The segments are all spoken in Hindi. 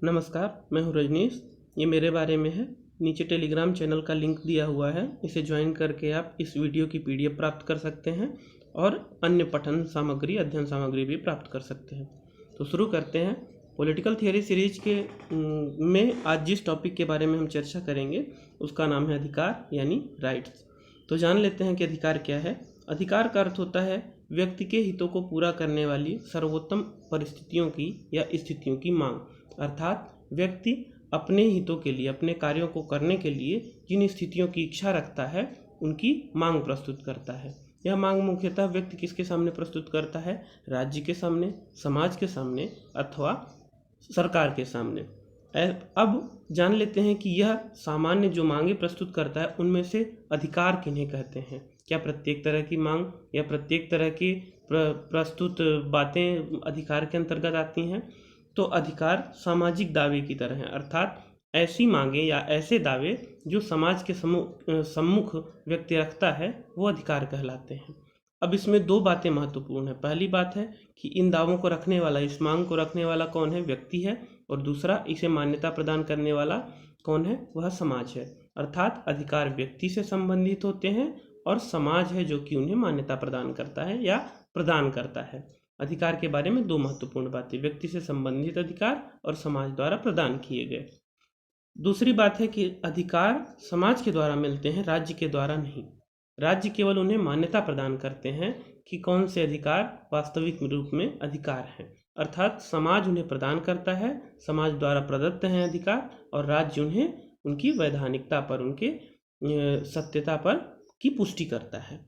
नमस्कार, मैं हूँ रजनीश। ये मेरे बारे में है। नीचे टेलीग्राम चैनल का लिंक दिया हुआ है, इसे ज्वाइन करके आप इस वीडियो की पीडीएफ प्राप्त कर सकते हैं और अन्य पठन सामग्री, अध्ययन सामग्री भी प्राप्त कर सकते हैं। तो शुरू करते हैं। पॉलिटिकल थियरी सीरीज के में आज जिस टॉपिक के बारे में हम चर्चा करेंगे उसका नाम है अधिकार यानी राइट्स। तो जान लेते हैं कि अधिकार क्या है। अधिकार का अर्थ होता है व्यक्ति के हितों को पूरा करने वाली सर्वोत्तम परिस्थितियों की या स्थितियों की मांग। अर्थात व्यक्ति अपने हितों के लिए, अपने कार्यों को करने के लिए जिन स्थितियों की इच्छा रखता है उनकी मांग प्रस्तुत करता है। यह मांग मुख्यतः व्यक्ति किसके सामने प्रस्तुत करता है? राज्य के सामने, समाज के सामने अथवा सरकार के सामने। अब जान लेते हैं कि यह सामान्य जो मांगे प्रस्तुत करता है उनमें से अधिकार किन्हें कहते हैं। क्या प्रत्येक तरह की मांग या प्रत्येक तरह की प्रस्तुत बातें अधिकार के अंतर्गत आती हैं? तो अधिकार सामाजिक दावे की तरह है, अर्थात ऐसी मांगे या ऐसे दावे जो समाज के सम्मुख व्यक्ति रखता है वो अधिकार कहलाते हैं। अब इसमें दो बातें महत्वपूर्ण है। पहली बात है कि इन दावों को रखने वाला, इस मांग को रखने वाला कौन है? व्यक्ति है। और दूसरा, इसे मान्यता प्रदान करने वाला कौन है? वह समाज है। अर्थात अधिकार व्यक्ति से संबंधित होते हैं और समाज है जो कि उन्हें मान्यता प्रदान करता है या प्रदान करता है। अधिकार के बारे में दो महत्वपूर्ण बातें, व्यक्ति से संबंधित अधिकार और समाज द्वारा प्रदान किए गए। दूसरी बात है कि अधिकार समाज के द्वारा मिलते हैं, राज्य के द्वारा नहीं। राज्य केवल उन्हें मान्यता प्रदान करते हैं कि कौन से अधिकार वास्तविक रूप में अधिकार हैं। अर्थात समाज उन्हें प्रदान करता है, समाज द्वारा प्रदत्त हैं अधिकार, और राज्य उन्हें उनकी वैधानिकता पर, उनके सत्यता पर की पुष्टि करता है।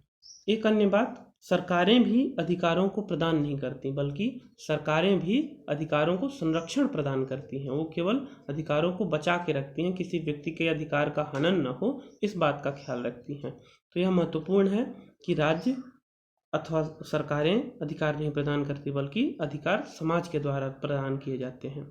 एक अन्य बात, सरकारें भी अधिकारों को प्रदान नहीं करती, बल्कि सरकारें भी अधिकारों को संरक्षण प्रदान करती हैं। वो केवल अधिकारों को बचा के रखती हैं, किसी व्यक्ति के अधिकार का हनन न हो, इस बात का ख्याल रखती हैं। तो यह महत्वपूर्ण है कि राज्य अथवा सरकारें अधिकार नहीं प्रदान करती, बल्कि अधिकार समाज के द्वारा प्रदान किए जाते हैं।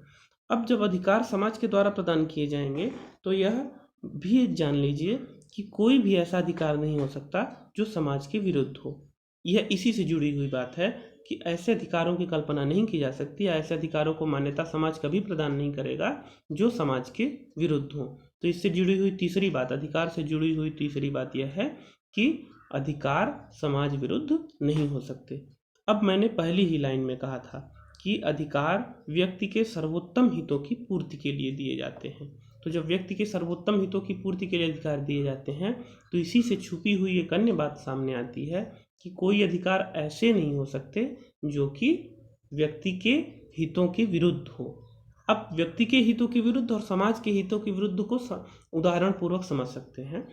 अब जब अधिकार समाज के द्वारा प्रदान किए जाएंगे तो यह भी जान लीजिए कि कोई भी ऐसा अधिकार नहीं हो सकता जो समाज के विरुद्ध हो। यह इसी से जुड़ी हुई बात है कि ऐसे अधिकारों की कल्पना नहीं की जा सकती, ऐसे अधिकारों को मान्यता समाज कभी प्रदान नहीं करेगा जो समाज के विरुद्ध हो। तो इससे जुड़ी हुई तीसरी बात, अधिकार से जुड़ी हुई तीसरी बात यह है कि अधिकार समाज विरुद्ध नहीं हो सकते। अब मैंने पहली ही लाइन में कहा था कि अधिकार व्यक्ति के सर्वोत्तम हितों की पूर्ति के लिए दिए जाते हैं। तो जब व्यक्ति के सर्वोत्तम हितों की पूर्ति के लिए अधिकार दिए जाते हैं तो इसी से छुपी हुई एक अन्य बात सामने आती है कि कोई अधिकार ऐसे नहीं हो सकते जो कि व्यक्ति के हितों के विरुद्ध हो। अब व्यक्ति के हितों के विरुद्ध और समाज के हितों के विरुद्ध को उदाहरण पूर्वक समझ सकते हैं।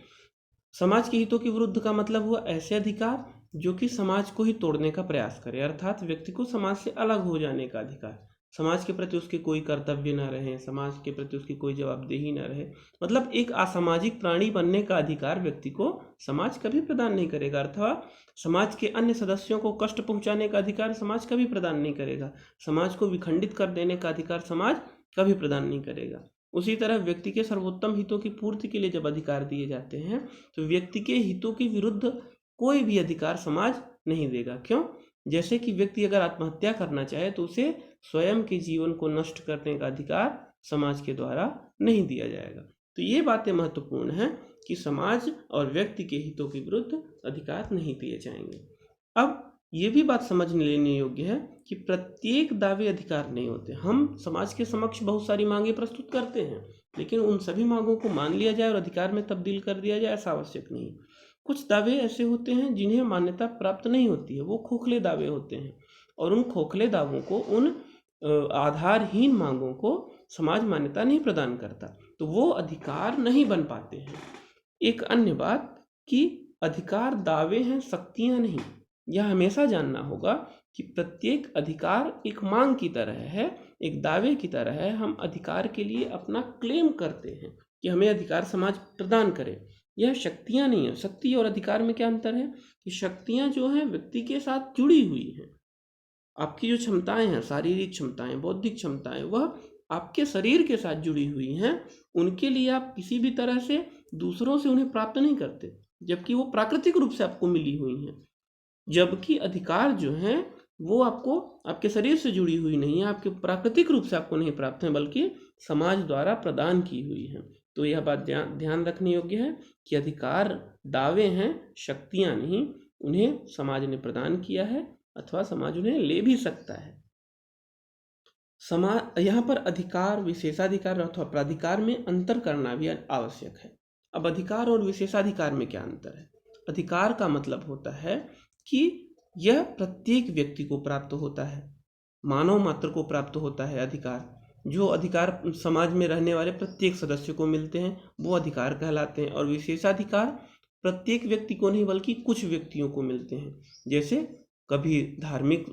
समाज के हितों के विरुद्ध का मतलब हुआ ऐसे अधिकार जो कि समाज को ही तोड़ने का प्रयास करे, अर्थात व्यक्ति को समाज से अलग हो जाने का अधिकार, समाज के प्रति उसके कोई कर्तव्य न रहे, समाज के प्रति उसकी कोई जवाबदेही न रहे, मतलब एक असामाजिक प्राणी बनने का अधिकार व्यक्ति को समाज कभी प्रदान नहीं करेगा, अथवा समाज के अन्य सदस्यों को कष्ट पहुंचाने का अधिकार समाज कभी प्रदान नहीं करेगा, समाज को विखंडित कर देने का अधिकार समाज कभी प्रदान नहीं करेगा। उसी तरह व्यक्ति के सर्वोत्तम हितों की पूर्ति के लिए जब अधिकार दिए जाते हैं तो व्यक्ति के हितों के विरुद्ध कोई भी अधिकार समाज नहीं देगा। क्यों? जैसे कि व्यक्ति अगर आत्महत्या करना चाहे तो उसे स्वयं के जीवन को नष्ट करने का अधिकार समाज के द्वारा नहीं दिया जाएगा। तो ये बातें महत्वपूर्ण हैं कि समाज और व्यक्ति के हितों के विरुद्ध अधिकार नहीं दिए जाएंगे। अब ये भी बात समझ लेने योग्य है कि प्रत्येक दावे अधिकार नहीं होते। हम समाज के समक्ष बहुत सारी मांगे प्रस्तुत करते हैं, लेकिन उन सभी मांगों को मान लिया जाए और अधिकार में तब्दील कर दिया जाए ऐसा आवश्यक नहीं। कुछ दावे ऐसे होते हैं जिन्हें मान्यता प्राप्त नहीं होती है, वो खोखले दावे होते हैं, और उन खोखले दावों को, उन आधारहीन मांगों को समाज मान्यता नहीं प्रदान करता, तो वो अधिकार नहीं बन पाते हैं। एक अन्य बात कि अधिकार दावे हैं, शक्तियां नहीं। यह हमेशा जानना होगा कि प्रत्येक अधिकार एक मांग की तरह है, एक दावे की तरह है। हम अधिकार के लिए अपना क्लेम करते हैं कि हमें अधिकार समाज प्रदान करे। यह शक्तियां नहीं है। शक्ति और अधिकार में क्या अंतर है कि शक्तियां जो हैं व्यक्ति के साथ जुड़ी हुई हैं। आपकी जो क्षमताएं हैं, शारीरिक क्षमताएं, बौद्धिक क्षमताएं, वह आपके शरीर के साथ जुड़ी हुई हैं। उनके लिए आप किसी भी तरह से दूसरों से उन्हें प्राप्त नहीं करते, जबकि वो प्राकृतिक रूप से आपको मिली हुई हैं। जबकि अधिकार जो हैं वो आपको आपके शरीर से जुड़ी हुई नहीं है, आपके प्राकृतिक रूप से आपको नहीं प्राप्त है, बल्कि समाज द्वारा प्रदान की हुई है। तो यह बात ध्यान रखने योग्य है कि अधिकार दावे हैं, शक्तियां नहीं। उन्हें समाज ने प्रदान किया है अथवा समाज उन्हें ले भी सकता है। समाज यहाँ पर अधिकार, विशेषाधिकार अथवा प्राधिकार में अंतर करना भी आवश्यक है। अब अधिकार और विशेषाधिकार में क्या अंतर है? अधिकार का मतलब होता है कि यह प्रत्येक व्यक्ति को प्राप्त होता है, मानव मात्र को प्राप्त होता है अधिकार। जो अधिकार समाज में रहने वाले प्रत्येक सदस्य को मिलते हैं वो अधिकार कहलाते हैं। और विशेषाधिकार प्रत्येक व्यक्ति को नहीं बल्कि कुछ व्यक्तियों को मिलते हैं। जैसे कभी धार्मिक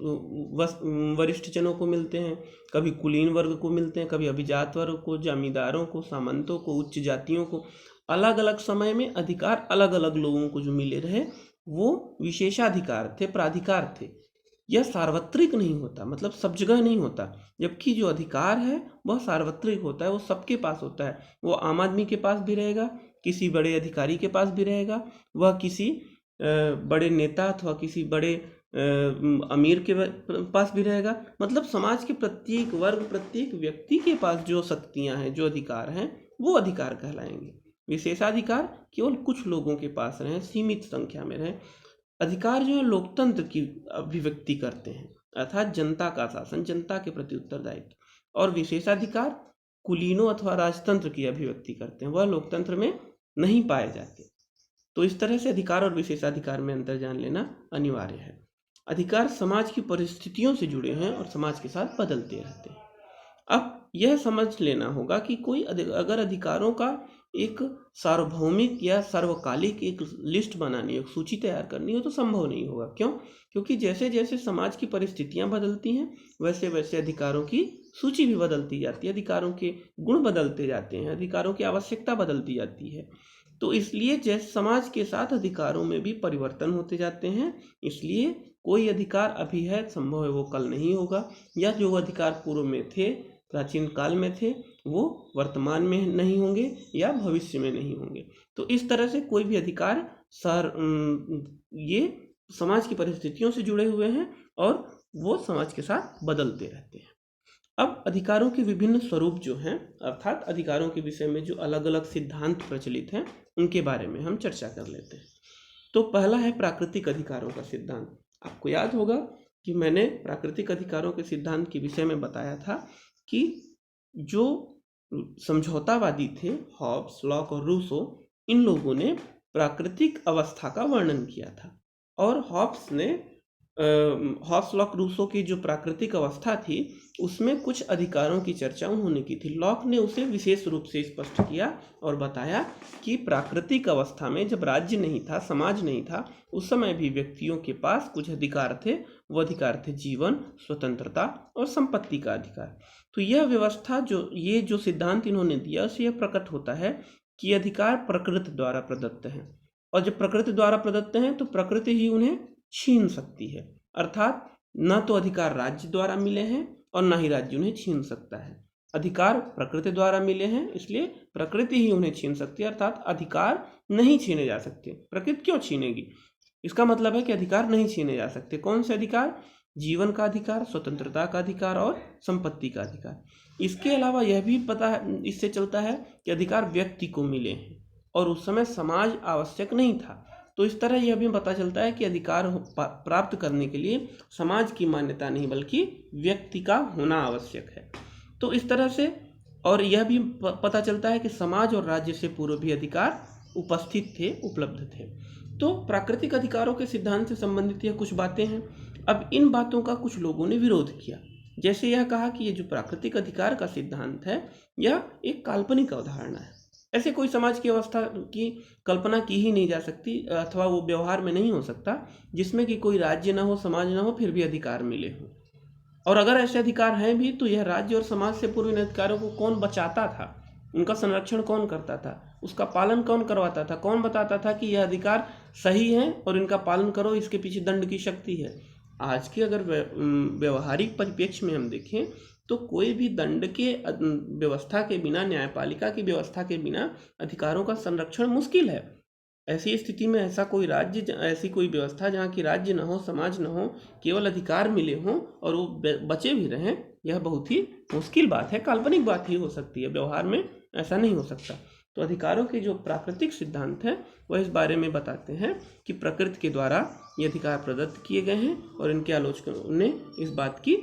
वरिष्ठ जनों को मिलते हैं, कभी कुलीन वर्ग को मिलते हैं, कभी अभिजात वर्ग को, जमींदारों को, सामंतों को, उच्च जातियों को। अलग अलग समय में अधिकार अलग अलग लोगों को जो मिले रहे वो विशेषाधिकार थे, प्राधिकार थे। यह सार्वत्रिक नहीं होता, मतलब सब जगह नहीं होता। जबकि जो अधिकार है वह सार्वत्रिक होता है, वो सबके पास होता है। वो आम आदमी के पास भी रहेगा, किसी बड़े अधिकारी के पास भी रहेगा, वह किसी बड़े नेता अथवा किसी बड़े अमीर के पास भी रहेगा। मतलब समाज के प्रत्येक वर्ग, प्रत्येक व्यक्ति के पास जो शक्तियां हैं, जो अधिकार हैं, वो अधिकार कहलाएंगे। विशेषाधिकार केवल कुछ लोगों के पास रहे, सीमित संख्या में रहे। अधिकार जो है लोकतंत्र की अभिव्यक्ति करते हैं, अर्थात जनता का शासन, जनता के प्रति उत्तरदायित्व। और विशेषाधिकार कुलीनों अथवा राजतंत्र की अभिव्यक्ति करते हैं, वह लोकतंत्र में नहीं पाए जाते। तो इस तरह से अधिकार और विशेषाधिकार में अंतर जान लेना अनिवार्य है। अधिकार समाज की परिस्थितियों से जुड़े हैं और समाज के साथ बदलते रहते हैं। अब यह समझ लेना होगा कि कोई अगर अधिकारों का एक सार्वभौमिक या सर्वकालिक एक लिस्ट बनानी हो, सूची तैयार करनी हो, तो संभव नहीं होगा। क्यों? क्योंकि जैसे जैसे समाज की परिस्थितियां बदलती हैं वैसे वैसे अधिकारों की सूची भी बदलती जाती है, अधिकारों के गुण बदलते जाते हैं, अधिकारों की आवश्यकता बदलती जाती है। तो इसलिए जैसे समाज के साथ अधिकारों में भी परिवर्तन होते जाते हैं। इसलिए कोई अधिकार अभी है, संभव है वो कल नहीं होगा, या जो अधिकार पूर्व में थे, प्राचीन काल में थे, वो वर्तमान में नहीं होंगे या भविष्य में नहीं होंगे। तो इस तरह से कोई भी अधिकार ये समाज की परिस्थितियों से जुड़े हुए हैं और वो समाज के साथ बदलते रहते हैं। अब अधिकारों के विभिन्न स्वरूप जो हैं, अर्थात अधिकारों के विषय में जो अलग अलग सिद्धांत प्रचलित हैं, उनके बारे में हम चर्चा कर लेते हैं। तो पहला है प्राकृतिक अधिकारों का सिद्धांत। आपको याद होगा कि मैंने प्राकृतिक अधिकारों के सिद्धांत के विषय में बताया था कि जो समझौतावादी थे, हॉब्स, लॉक और रूसो, इन लोगों ने प्राकृतिक अवस्था का वर्णन किया था। और हॉब्स, लॉक, रूसो की जो प्राकृतिक अवस्था थी उसमें कुछ अधिकारों की चर्चा उन्होंने की थी। लॉक ने उसे विशेष रूप से स्पष्ट किया और बताया कि प्राकृतिक अवस्था में जब राज्य नहीं था, समाज नहीं था, उस समय भी व्यक्तियों के पास कुछ अधिकार थे। वो अधिकार थे जीवन, स्वतंत्रता और संपत्ति का अधिकार। तो यह व्यवस्था, ये जो सिद्धांत इन्होंने दिया, उससे यह प्रकट होता है कि अधिकार प्रकृति द्वारा प्रदत्त हैं, और जब प्रकृति द्वारा प्रदत्त हैं तो प्रकृति ही उन्हें छीन सकती है। अर्थात न तो अधिकार राज्य द्वारा मिले हैं और न ही राज्य उन्हें छीन सकता है। अधिकार प्रकृति द्वारा मिले हैं, इसलिए प्रकृति ही उन्हें छीन सकती है। अर्थात अधिकार नहीं छीने जा सकते। प्रकृति क्यों छीनेगी? इसका मतलब है कि अधिकार नहीं छीने जा सकते। कौन से अधिकार? जीवन का अधिकार, स्वतंत्रता का अधिकार और संपत्ति का अधिकार। इसके अलावा यह भी पता इससे चलता है कि अधिकार व्यक्ति को मिले हैं और उस समय समाज आवश्यक नहीं था। तो इस तरह यह भी पता चलता है कि अधिकार प्राप्त करने के लिए समाज की मान्यता नहीं बल्कि व्यक्ति का होना आवश्यक है। तो इस तरह से, और यह भी पता चलता है कि समाज और राज्य से पूर्व भी अधिकार उपस्थित थे, उपलब्ध थे। तो प्राकृतिक अधिकारों के सिद्धांत से संबंधित यह कुछ बातें हैं। अब इन बातों का कुछ लोगों ने विरोध किया। जैसे यह कहा कि ये जो प्राकृतिक अधिकार का सिद्धांत है यह एक काल्पनिक अवधारणा है। ऐसे कोई समाज की अवस्था की कल्पना की ही नहीं जा सकती, अथवा वो व्यवहार में नहीं हो सकता जिसमें कि कोई राज्य ना हो, समाज ना हो, फिर भी अधिकार मिले हों। और अगर ऐसे अधिकार हैं भी तो यह राज्य और समाज से पूर्व इन अधिकारों को कौन बचाता था, उनका संरक्षण कौन करता था, उसका पालन कौन करवाता था, कौन बताता था कि यह अधिकार सही है और इनका पालन करो, इसके पीछे दंड की शक्ति है। आज के अगर व्यवहारिक परिप्रेक्ष्य में हम देखें तो कोई भी दंड के व्यवस्था के बिना, न्यायपालिका की व्यवस्था के बिना अधिकारों का संरक्षण मुश्किल है। ऐसी स्थिति में ऐसा कोई राज्य, ऐसी कोई व्यवस्था जहाँ की राज्य न हो, समाज न हो, केवल अधिकार मिले हों और वो बचे भी रहें, यह बहुत ही मुश्किल बात है, काल्पनिक बात ही हो सकती है, व्यवहार में ऐसा नहीं हो सकता। तो अधिकारों के जो प्राकृतिक सिद्धांत हैं वह इस बारे में बताते हैं कि प्रकृति के द्वारा ये अधिकार प्रदत्त किए गए हैं और इनके आलोचकों ने इस बात की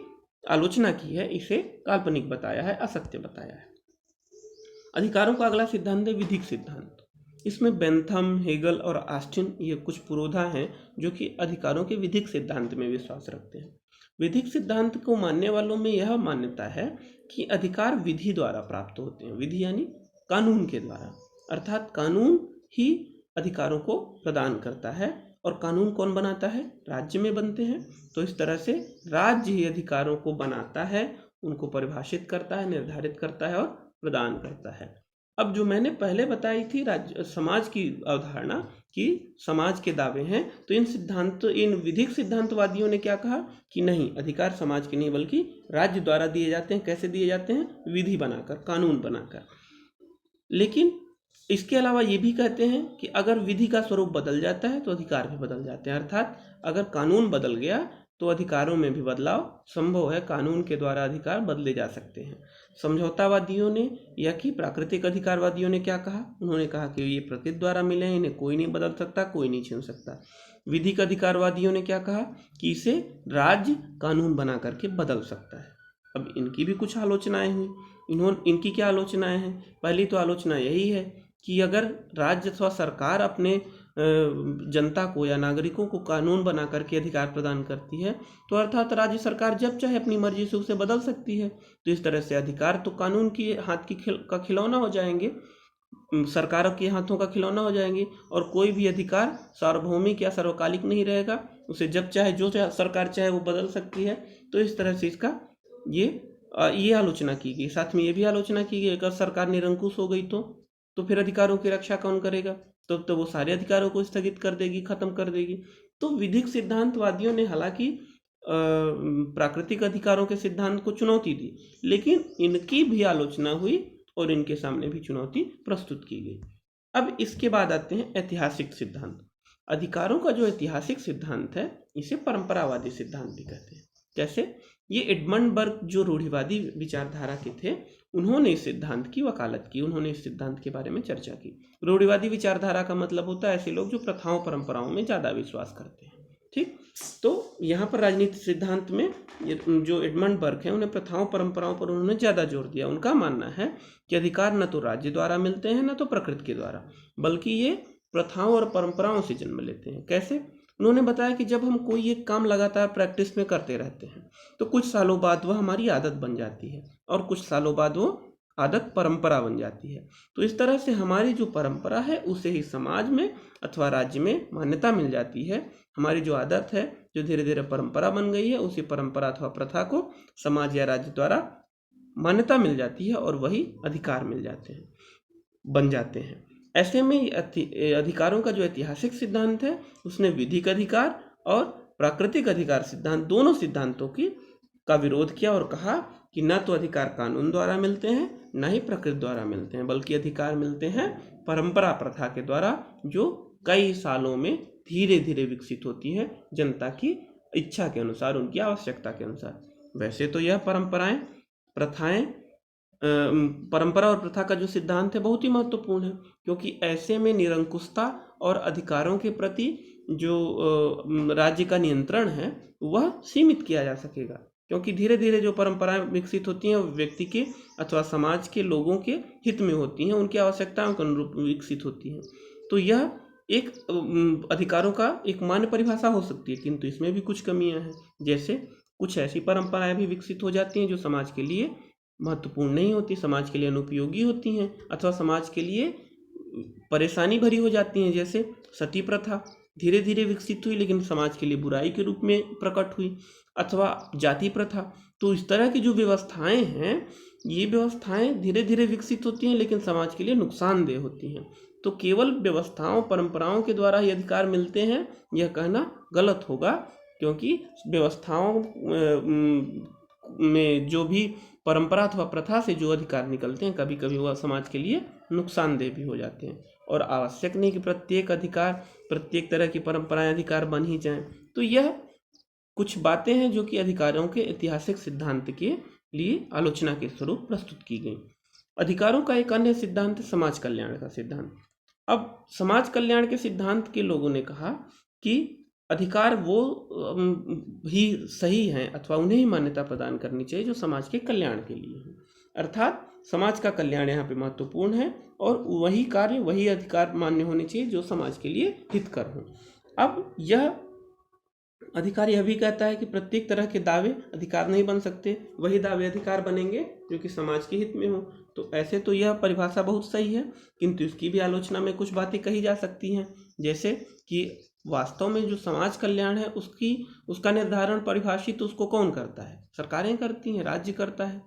आलोचना की है, इसे काल्पनिक बताया है, असत्य बताया है। अधिकारों का अगला सिद्धांत है विधिक सिद्धांत। इसमें बेंथम, हेगल और ऑस्टिन ये कुछ पुरोधा हैं जो कि अधिकारों के विधिक सिद्धांत में विश्वास रखते हैं। विधिक सिद्धांत को मानने वालों में यह मान्यता है कि अधिकार विधि द्वारा प्राप्त होते हैं। विधि यानी कानून के द्वारा, अर्थात कानून ही अधिकारों को प्रदान करता है। और कानून कौन बनाता है? राज्य में बनते हैं। तो इस तरह से राज्य ही अधिकारों को बनाता है, उनको परिभाषित करता है, निर्धारित करता है और प्रदान करता है। अब जो मैंने पहले बताई थी राज्य समाज की अवधारणा कि समाज के दावे हैं, तो इन विधिक सिद्धांतवादियों ने क्या कहा कि नहीं, अधिकार समाज के नहीं बल्कि राज्य द्वारा दिए जाते हैं। कैसे दिए जाते हैं? विधि बनाकर, कानून बनाकर। लेकिन इसके अलावा ये भी कहते हैं कि अगर विधि का स्वरूप बदल जाता है तो अधिकार भी बदल जाते हैं। अर्थात अगर कानून बदल गया तो अधिकारों में भी बदलाव संभव है, कानून के द्वारा अधिकार बदले जा सकते हैं। समझौतावादियों ने या कि प्राकृतिक अधिकारवादियों ने क्या कहा? उन्होंने कहा कि ये प्रकृति द्वारा मिले हैं, इन्हें कोई नहीं बदल सकता, कोई नहीं छीन सकता। विधिक अधिकारवादियों ने क्या कहा कि इसे राज्य कानून बना करके बदल सकता है। अब इनकी भी कुछ आलोचनाएं हुई। इनकी क्या आलोचनाएं हैं? पहली तो आलोचना यही है कि अगर राज्य अथवा सरकार अपने जनता को या नागरिकों को कानून बना करके अधिकार प्रदान करती है तो अर्थात राज्य सरकार जब चाहे अपनी मर्जी से उसे बदल सकती है। तो इस तरह से अधिकार तो कानून की हाथ का खिलौना हो जाएंगे, सरकारों के हाथों का खिलौना हो जाएंगे और कोई भी अधिकार सार्वभौमिक या सर्वकालिक नहीं रहेगा। उसे जब चाहे जो सरकार चाहे वो बदल सकती है। तो इस तरह से इसका ये आलोचना की गई। साथ में ये भी आलोचना की गई अगर सरकार निरंकुश हो गई तो फिर अधिकारों की रक्षा कौन करेगा? तो वो सारे अधिकारों को स्थगित कर देगी, खत्म कर देगी। तो विधिक सिद्धांतवादियों ने हालांकि प्राकृतिक अधिकारों के सिद्धांत को चुनौती दी, लेकिन इनकी भी आलोचना हुई और इनके सामने भी चुनौती प्रस्तुत की गई। अब इसके बाद आते हैं ऐतिहासिक सिद्धांत। अधिकारों का जो ऐतिहासिक सिद्धांत है इसे परंपरावादी सिद्धांत भी कहते हैं। कैसे? ये एडमंड बर्ग जो रूढ़िवादी विचारधारा के थे, उन्होंने इस सिद्धांत की वकालत की, उन्होंने इस सिद्धांत के बारे में चर्चा की। रूढ़िवादी विचारधारा का मतलब होता है ऐसे लोग जो प्रथाओं परंपराओं में ज़्यादा विश्वास करते हैं। ठीक, तो यहाँ पर राजनीतिक सिद्धांत में जो एडमंड बर्ग है उन्हें प्रथाओं परंपराओं पर उन्होंने ज़्यादा जोर दिया। उनका मानना है कि अधिकार न तो राज्य द्वारा मिलते हैं न तो प्रकृति के द्वारा, बल्कि ये प्रथाओं और परंपराओं से जन्म लेते हैं। कैसे? उन्होंने बताया कि जब हम कोई एक काम लगातार प्रैक्टिस में करते रहते हैं तो कुछ सालों बाद वह हमारी आदत बन जाती है और कुछ सालों बाद वो आदत परंपरा बन जाती है। तो इस तरह से हमारी जो परंपरा है उसे ही समाज में अथवा राज्य में मान्यता मिल जाती है। हमारी जो आदत है जो धीरे धीरे परंपरा बन गई है, उसी परंपरा अथवा प्रथा को समाज या राज्य द्वारा मान्यता मिल जाती है और वही अधिकार मिल जाते हैं, बन जाते हैं। ऐसे में अधिकारों का जो ऐतिहासिक सिद्धांत है उसने विधिक अधिकार और प्राकृतिक अधिकार सिद्धांत, दोनों सिद्धांतों का विरोध किया और कहा कि न तो अधिकार कानून द्वारा मिलते हैं न ही प्रकृति द्वारा मिलते हैं, बल्कि अधिकार मिलते हैं परंपरा प्रथा के द्वारा, जो कई सालों में धीरे धीरे विकसित होती है जनता की इच्छा के अनुसार, उनकी आवश्यकता के अनुसार। वैसे तो यह परंपराएं, प्रथाएं, परंपरा और प्रथा का जो सिद्धांत है बहुत ही महत्वपूर्ण है, क्योंकि ऐसे में निरंकुशता और अधिकारों के प्रति जो राज्य का नियंत्रण है वह सीमित किया जा सकेगा। क्योंकि धीरे धीरे जो परंपराएं विकसित होती हैं वो व्यक्ति के अथवा समाज के लोगों के हित में होती हैं, उनकी आवश्यकताओं के अनुरूप विकसित होती हैं। तो यह एक अधिकारों का एक मान्य परिभाषा हो सकती है, किंतु इसमें भी कुछ कमियां हैं। जैसे कुछ ऐसी परंपराएं भी विकसित हो जाती हैं जो समाज के लिए महत्वपूर्ण नहीं होती, समाज के लिए अनुपयोगी होती हैं अथवा समाज के लिए परेशानी भरी हो जाती हैं। जैसे सती प्रथा धीरे धीरे विकसित हुई लेकिन समाज के लिए बुराई के रूप में प्रकट हुई, अथवा जाति प्रथा। तो इस तरह की जो व्यवस्थाएं हैं, ये व्यवस्थाएं धीरे धीरे विकसित होती हैं लेकिन समाज के लिए नुकसानदेह होती हैं। तो केवल व्यवस्थाओं परंपराओं के द्वारा ही अधिकार मिलते हैं यह कहना गलत होगा, क्योंकि व्यवस्थाओं में जो भी परंपरा अथवा प्रथा से जो अधिकार निकलते हैं, कभी कभी वह समाज के लिए नुकसानदेह भी हो जाते हैं। और आवश्यक नहीं कि प्रत्येक अधिकार, प्रत्येक तरह की परंपराएं अधिकार बन ही जाएं। तो यह कुछ बातें हैं जो कि अधिकारों के ऐतिहासिक सिद्धांत के लिए आलोचना के स्वरूप प्रस्तुत की गई। अधिकारों का एक अन्य सिद्धांत है समाज कल्याण का सिद्धांत। अब समाज कल्याण के सिद्धांत के लोगों ने कहा कि अधिकार वो ही सही हैं अथवा उन्हें ही मान्यता प्रदान करनी चाहिए जो समाज के कल्याण के लिए हैं। अर्थात समाज का कल्याण यहाँ पे महत्वपूर्ण है और वही कार्य, वही अधिकार मान्य होने चाहिए जो समाज के लिए हितकर हों। अब यह अधिकार यह भी कहता है कि प्रत्येक तरह के दावे अधिकार नहीं बन सकते, वही दावे अधिकार बनेंगे जो कि समाज के हित में हो। तो ऐसे तो यह परिभाषा बहुत सही है, किंतु इसकी भी आलोचना में कुछ बातें कही जा सकती हैं, जैसे कि वास्तव में जो समाज कल्याण है उसका निर्धारण, परिभाषित उसको कौन करता है? सरकारें करती हैं, राज्य करता है।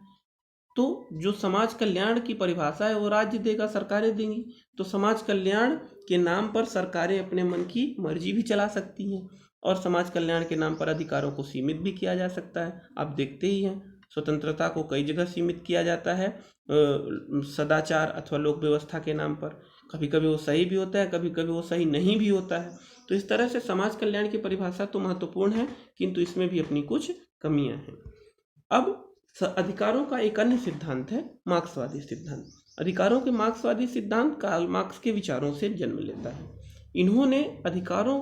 तो जो समाज कल्याण की परिभाषा है वो राज्य देगा, सरकारें देंगी। तो समाज कल्याण के नाम पर सरकारें अपने मन की मर्जी भी चला सकती हैं और समाज कल्याण के नाम पर अधिकारों को सीमित भी किया जा सकता है। आप देखते ही हैं, स्वतंत्रता को कई जगह सीमित किया जाता है सदाचार अथवा लोक व्यवस्था के नाम पर। कभी कभी वो सही भी होता है, कभी कभी वो सही नहीं भी होता है। तो इस तरह से समाज कल्याण की परिभाषा तो महत्वपूर्ण है, किंतु इसमें भी अपनी कुछ कमियां हैं। अब अधिकारों का एक अन्य सिद्धांत है मार्क्सवादी सिद्धांत। अधिकारों के मार्क्सवादी सिद्धांत कार्ल मार्क्स के विचारों से जन्म लेता है। इन्होंने अधिकारों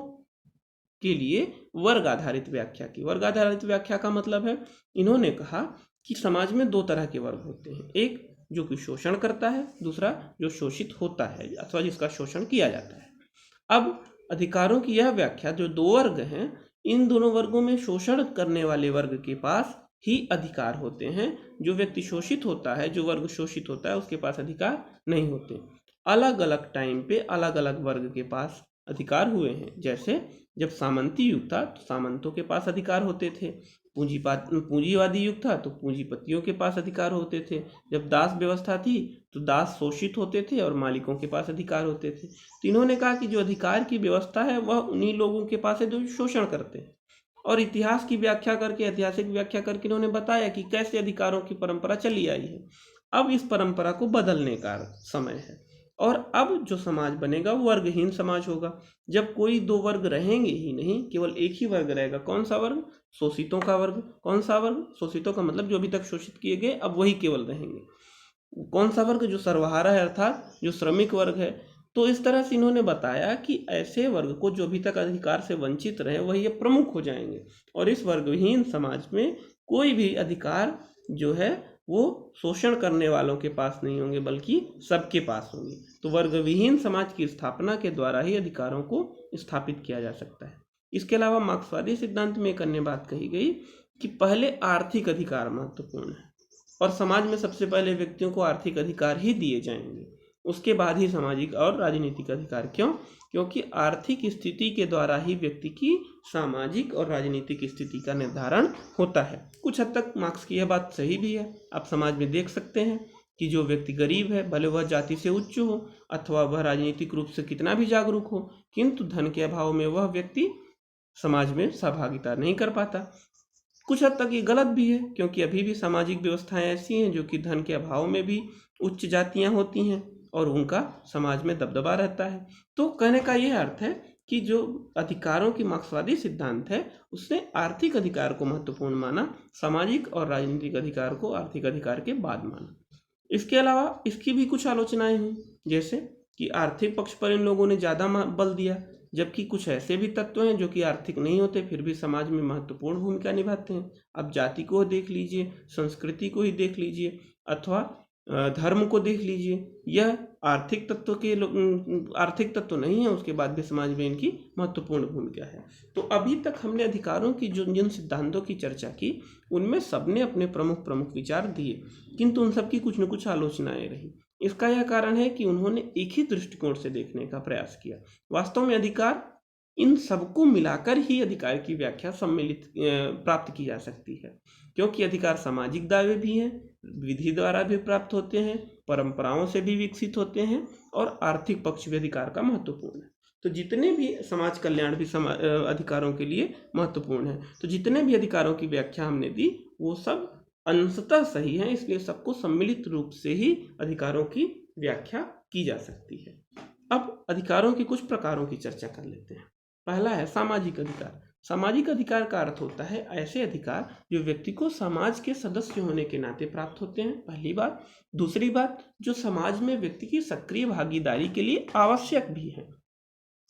के लिए वर्ग आधारित व्याख्या की। वर्ग आधारित व्याख्या का मतलब है, इन्होंने कहा कि समाज में दो तरह के वर्ग होते हैं, एक जो कि शोषण करता है, दूसरा जो शोषित होता है अथवा जिसका शोषण किया जाता है। अब अधिकारों की यह व्याख्या, जो दो वर्ग हैं, इन दोनों वर्गों में शोषण करने वाले वर्ग के पास ही अधिकार होते हैं। जो व्यक्ति शोषित होता है, जो वर्ग शोषित होता है, उसके पास अधिकार नहीं होते। अलग अलग टाइम पे अलग अलग वर्ग के पास अधिकार हुए हैं। जैसे जब सामंती युग था तो सामंतों के पास अधिकार होते थे, पूंजीवादी युग था तो पूंजीपतियों के पास अधिकार होते थे, जब दास व्यवस्था थी तो दास शोषित होते थे और मालिकों के पास अधिकार होते थे। तो इन्होंने कहा कि जो अधिकार की व्यवस्था है वह उन्हीं लोगों के पास है जो शोषण करते हैं। और इतिहास की व्याख्या करके, ऐतिहासिक व्याख्या करके इन्होंने बताया कि कैसे अधिकारों की परंपरा चली आई है। अब इस परंपरा को बदलने का समय है और अब जो समाज बनेगा वो वर्गहीन समाज होगा। जब कोई दो वर्ग रहेंगे ही नहीं, केवल एक ही वर्ग रहेगा। कौन सा वर्ग? शोषितों का वर्ग। कौन सा वर्ग? शोषितों का मतलब जो अभी तक शोषित किए गए, अब वही केवल रहेंगे। कौन सा वर्ग? जो सर्वहारा है, अर्थात जो श्रमिक वर्ग है। तो इस तरह से इन्होंने बताया कि ऐसे वर्ग को जो अभी तक अधिकार से वंचित रहे वही प्रमुख हो जाएंगे और इस वर्गहीन समाज में कोई भी अधिकार जो है वो शोषण करने वालों के पास नहीं होंगे, बल्कि सबके पास होंगे। तो वर्गविहीन समाज की स्थापना के द्वारा ही अधिकारों को स्थापित किया जा सकता है। इसके अलावा मार्क्सवादी सिद्धांत में एक अन्य बात कही गई कि पहले आर्थिक अधिकार महत्वपूर्ण है और समाज में सबसे पहले व्यक्तियों को आर्थिक अधिकार ही दिए जाएंगे, उसके बाद ही सामाजिक और राजनीतिक अधिकार। क्यों? क्योंकि आर्थिक स्थिति के द्वारा ही व्यक्ति की सामाजिक और राजनीतिक स्थिति का निर्धारण होता है। कुछ हद तक मार्क्स की यह बात सही भी है। आप समाज में देख सकते हैं कि जो व्यक्ति गरीब है, भले वह जाति से उच्च हो अथवा वह राजनीतिक रूप से कितना भी जागरूक हो, किंतु धन के अभाव में वह व्यक्ति समाज में सहभागिता नहीं कर पाता। कुछ हद तक ये गलत भी है, क्योंकि अभी भी सामाजिक व्यवस्थाएं ऐसी हैं जो कि धन के अभाव में भी उच्च जातियां होती हैं और उनका समाज में दबदबा रहता है। तो कहने का यह अर्थ है कि जो अधिकारों की मार्क्सवादी सिद्धांत है उसने आर्थिक अधिकार को महत्वपूर्ण माना, सामाजिक और राजनीतिक अधिकार को आर्थिक अधिकार के बाद माना। इसके अलावा इसकी भी कुछ आलोचनाएं हुई, जैसे कि आर्थिक पक्ष पर इन लोगों ने ज़्यादा बल दिया, जबकि कुछ ऐसे भी तत्व हैं जो कि आर्थिक नहीं होते फिर भी समाज में महत्वपूर्ण भूमिका निभाते हैं। अब जाति को देख लीजिए, संस्कृति को ही देख लीजिए अथवा धर्म को देख लीजिए, यह आर्थिक तत्व नहीं है, उसके बाद भी समाज में इनकी महत्वपूर्ण भूमिका है। तो अभी तक हमने अधिकारों की जिन सिद्धांतों की चर्चा की उनमें सबने अपने प्रमुख विचार दिए, किंतु उन सब की कुछ न कुछ आलोचनाएं रही। इसका यह कारण है कि उन्होंने एक ही दृष्टिकोण से देखने का प्रयास किया। वास्तव में अधिकार, इन सबको मिलाकर ही अधिकार की व्याख्या प्राप्त की जा सकती है, क्योंकि अधिकार सामाजिक दावे भी हैं, विधि द्वारा भी प्राप्त होते हैं, परंपराओं से भी विकसित होते हैं और आर्थिक पक्ष भी अधिकार का महत्वपूर्ण है। तो जितने भी समाज कल्याण भी अधिकारों के लिए महत्वपूर्ण है। तो जितने भी अधिकारों की व्याख्या हमने दी वो सब अंशतः सही हैं, इसलिए सबको सम्मिलित रूप से ही अधिकारों की व्याख्या की जा सकती है। अब अधिकारों के कुछ प्रकारों की चर्चा कर लेते हैं। पहला है सामाजिक अधिकार। सामाजिक अधिकार का अर्थ होता है ऐसे अधिकार जो व्यक्ति को समाज के सदस्य होने के नाते प्राप्त होते हैं, पहली बात। दूसरी बात, जो समाज में व्यक्ति की सक्रिय भागीदारी के लिए आवश्यक भी है।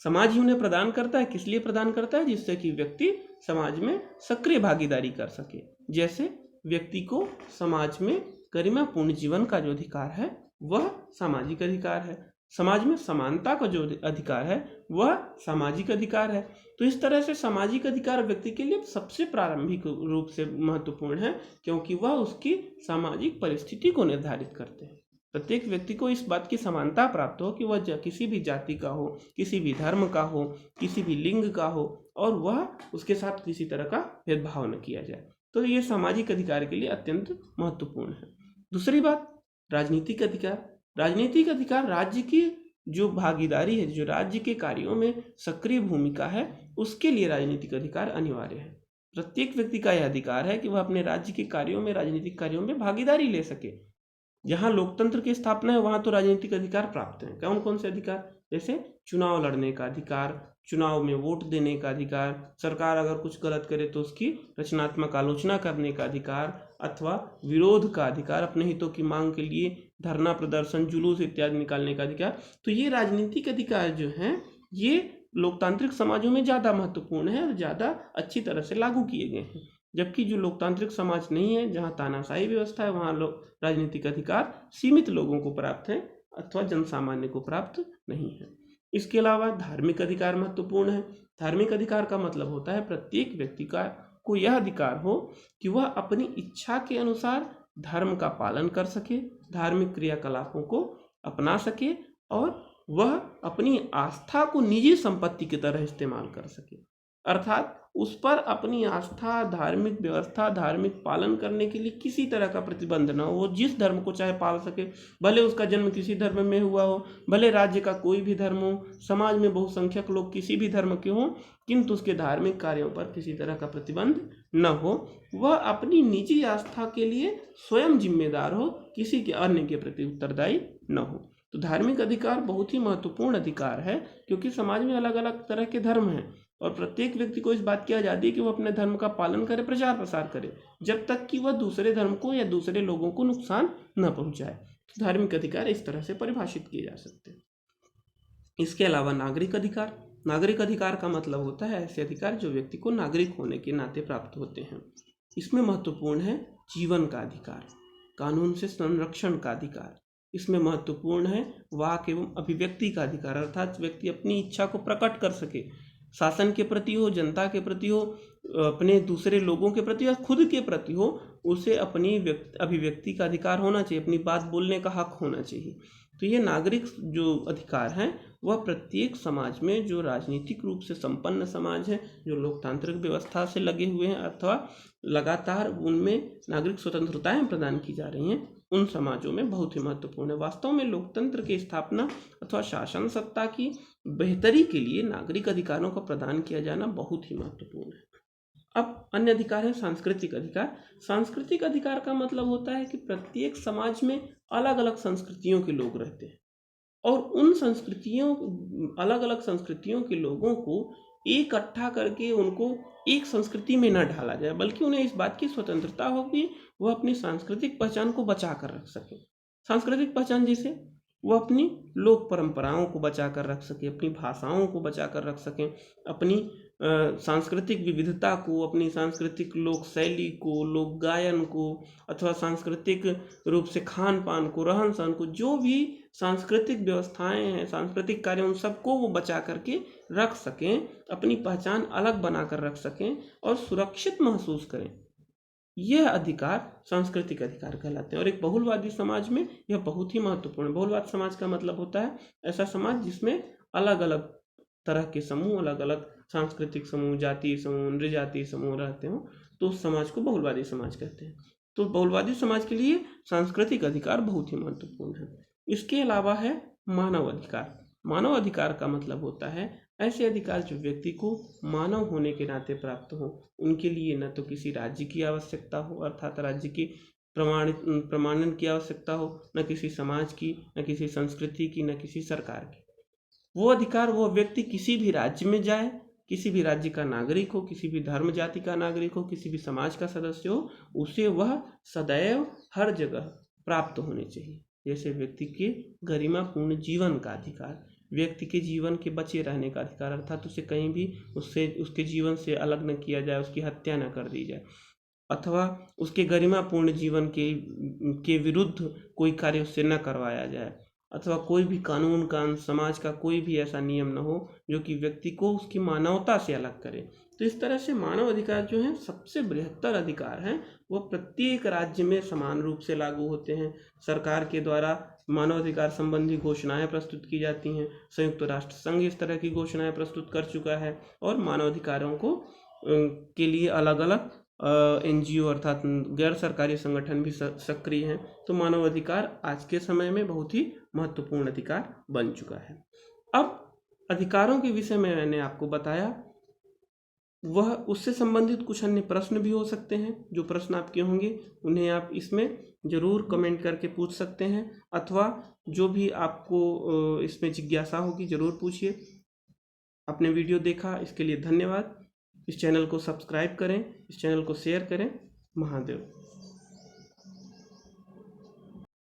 समाज ही उन्हें प्रदान करता है, किस लिए प्रदान करता है? जिससे कि व्यक्ति समाज में सक्रिय भागीदारी कर सके। जैसे व्यक्ति को समाज में गरिमापूर्ण जीवन का जो अधिकार है वह सामाजिक अधिकार है। समाज में समानता का जो अधिकार है वह सामाजिक अधिकार है। तो इस तरह से सामाजिक अधिकार व्यक्ति के लिए सबसे प्रारंभिक रूप से महत्वपूर्ण है, क्योंकि वह उसकी सामाजिक परिस्थिति को निर्धारित करते हैं। प्रत्येक व्यक्ति को इस बात की समानता प्राप्त हो कि वह किसी भी जाति का हो, किसी भी धर्म का हो, किसी भी लिंग का हो, और वह उसके साथ किसी तरह का भेदभाव न किया जाए। तो ये सामाजिक अधिकार के लिए अत्यंत महत्वपूर्ण है। दूसरी बात, राजनीतिक अधिकार। राजनीतिक अधिकार राज्य की जो भागीदारी है, जो राज्य के कार्यों में सक्रिय भूमिका है, उसके लिए राजनीतिक अधिकार अनिवार्य है। प्रत्येक व्यक्ति का यह अधिकार है कि वह अपने राज्य के कार्यों में, राजनीतिक कार्यों में भागीदारी ले सके। जहाँ लोकतंत्र की स्थापना है वहाँ तो राजनीतिक अधिकार प्राप्त हैं। कौन कौन से अधिकार? जैसे चुनाव लड़ने का अधिकार, चुनाव में वोट देने का अधिकार, सरकार अगर कुछ गलत करे तो उसकी रचनात्मक आलोचना करने का अधिकार, अथवा विरोध का अधिकार, अपने हितों की मांग के लिए धरना प्रदर्शन, जुलूस इत्यादि निकालने का अधिकार। तो ये राजनीतिक अधिकार जो हैं ये लोकतांत्रिक समाजों में ज़्यादा महत्वपूर्ण है और ज़्यादा अच्छी तरह से लागू किए गए हैं। जबकि जो लोकतांत्रिक समाज नहीं है, जहाँ तानाशाही व्यवस्था है, वहाँ राजनीतिक अधिकार सीमित लोगों को प्राप्त है अथवा जनसामान्य को प्राप्त नहीं है। इसके अलावा धार्मिक अधिकार महत्वपूर्ण है। धार्मिक अधिकार का मतलब होता है प्रत्येक व्यक्ति को यह अधिकार हो कि वह अपनी इच्छा के अनुसार धर्म का पालन कर सके, धार्मिक क्रियाकलापों को अपना सके, और वह अपनी आस्था को निजी संपत्ति की तरह इस्तेमाल कर सके। अर्थात उस पर अपनी आस्था, धार्मिक व्यवस्था, धार्मिक पालन करने के लिए किसी तरह का प्रतिबंध न हो। वो जिस धर्म को चाहे पाल सके, भले उसका जन्म किसी धर्म में हुआ हो, भले राज्य का कोई भी धर्म हो, समाज में बहुसंख्यक लोग किसी भी धर्म के हों, किंतु उसके धार्मिक कार्यों पर किसी तरह का प्रतिबंध न हो। वह अपनी निजी आस्था के लिए स्वयं जिम्मेदार हो, किसी के अन्य के प्रति उत्तरदायी न हो। तो धार्मिक अधिकार बहुत ही महत्वपूर्ण अधिकार है, क्योंकि समाज में अलग अलग तरह के धर्म हैं और प्रत्येक व्यक्ति को इस बात की आज़ादी है कि वह अपने धर्म का पालन करे, प्रचार प्रसार करे, जब तक कि वह दूसरे धर्म को या दूसरे लोगों को नुकसान न पहुंचाए। तो धार्मिक अधिकार इस तरह से परिभाषित किए जा सकते हैं। इसके अलावा नागरिक अधिकार। नागरिक अधिकार का मतलब होता है ऐसे अधिकार जो व्यक्ति को नागरिक होने के नाते प्राप्त होते हैं। इसमें महत्वपूर्ण है जीवन का अधिकार, कानून से संरक्षण का अधिकार। इसमें महत्वपूर्ण है वाक एवं अभिव्यक्ति का अधिकार, अर्थात व्यक्ति अपनी इच्छा को प्रकट कर सके, शासन के प्रति हो, जनता के प्रति हो, अपने दूसरे लोगों के प्रति या खुद के प्रति हो, उसे अपनी अभिव्यक्ति का अधिकार होना चाहिए, अपनी बात बोलने का हक होना चाहिए। तो ये नागरिक जो अधिकार हैं वह प्रत्येक समाज में, जो राजनीतिक रूप से संपन्न समाज है, जो लोकतांत्रिक व्यवस्था से लगे हुए हैं अथवा लगातार उनमें नागरिक स्वतंत्रताएं प्रदान की जा रही हैं, उन समाजों में बहुत ही महत्वपूर्ण है। वास्तव में लोकतंत्र की स्थापना अथवा शासन सत्ता की बेहतरी के लिए नागरिक अधिकारों का प्रदान किया जाना बहुत ही महत्वपूर्ण है। अब अन्य अधिकार है सांस्कृतिक अधिकार। सांस्कृतिक अधिकार का मतलब होता है कि प्रत्येक समाज में अलग अलग संस्कृतियों के लोग रहते हैं और उन अलग अलग संस्कृतियों के लोगों को इकट्ठा करके उनको एक संस्कृति में न ढाला जाए, बल्कि उन्हें इस बात की स्वतंत्रता हो कि वह अपनी सांस्कृतिक पहचान को बचा कर रख सके। सांस्कृतिक पहचान जैसे वह अपनी लोक परंपराओं को बचा कर रख सके, अपनी भाषाओं को बचा कर रख सकें, अपनी सांस्कृतिक विविधता को, अपनी सांस्कृतिक लोक शैली को, लोक गायन को, अथवा सांस्कृतिक रूप से खान पान को, रहन सहन को, जो भी सांस्कृतिक व्यवस्थाएं हैं, सांस्कृतिक कार्य, उन सबको वो बचा करके रख सकें, अपनी पहचान अलग बना कर रख सकें और सुरक्षित महसूस करें। यह अधिकार सांस्कृतिक अधिकार कहलाते हैं। और एक बहुलवादी समाज में यह बहुत ही महत्वपूर्ण है। बहुलवाद समाज का मतलब होता है ऐसा समाज जिसमें अलग अलग तरह के समूह, अलग अलग सांस्कृतिक समूह, जातीय समूह, नृजातीय समूह रहते हो, तो उस समाज को बहुलवादी समाज कहते हैं। तो बहुलवादी समाज के लिए सांस्कृतिक अधिकार बहुत ही महत्वपूर्ण है। इसके अलावा है मानव अधिकार। मानव अधिकार का मतलब होता है ऐसे अधिकार जो व्यक्ति को मानव होने के नाते प्राप्त हो। उनके लिए न तो किसी राज्य की आवश्यकता हो, अर्थात राज्य की प्रमाणन की आवश्यकता हो, न किसी समाज की, न किसी संस्कृति की, न किसी सरकार की। वो अधिकार वो व्यक्ति किसी भी राज्य में जाए, किसी भी राज्य का नागरिक हो, किसी भी धर्म जाति का नागरिक हो, किसी भी समाज का सदस्य हो, उसे वह सदैव हर जगह प्राप्त होने चाहिए। जैसे व्यक्ति के गरिमापूर्ण जीवन का अधिकार, व्यक्ति के जीवन के बचे रहने का अधिकार, अर्थात उसे कहीं भी उसके जीवन से अलग न किया जाए, उसकी हत्या न कर दी जाए, अथवा उसके गरिमापूर्ण जीवन के विरुद्ध कोई कार्य उससे न करवाया जाए, अथवा कोई भी कानून का, समाज का कोई भी ऐसा नियम न हो जो कि व्यक्ति को उसकी मानवता से अलग करे। तो इस तरह से मानव अधिकार जो हैं सबसे बृहत्तर अधिकार हैं, वो प्रत्येक राज्य में समान रूप से लागू होते हैं। सरकार के द्वारा मानव अधिकार संबंधी घोषणाएं प्रस्तुत की जाती हैं। संयुक्त राष्ट्र संघ इस तरह की घोषणाएं प्रस्तुत कर चुका है और मानव अधिकारों को के लिए अलग अलग NGO अर्थात गैर सरकारी संगठन भी सक्रिय हैं। तो मानव अधिकार आज के समय में बहुत ही महत्वपूर्ण अधिकार बन चुका है। अब अधिकारों के विषय में मैंने आपको बताया, वह उससे संबंधित कुछ अन्य प्रश्न भी हो सकते हैं। जो प्रश्न आपके होंगे उन्हें आप इसमें ज़रूर कमेंट करके पूछ सकते हैं, अथवा जो भी आपको इसमें जिज्ञासा होगी ज़रूर पूछिए। आपने वीडियो देखा इसके लिए धन्यवाद। इस चैनल को सब्सक्राइब करें, इस चैनल को शेयर करें। महादेव।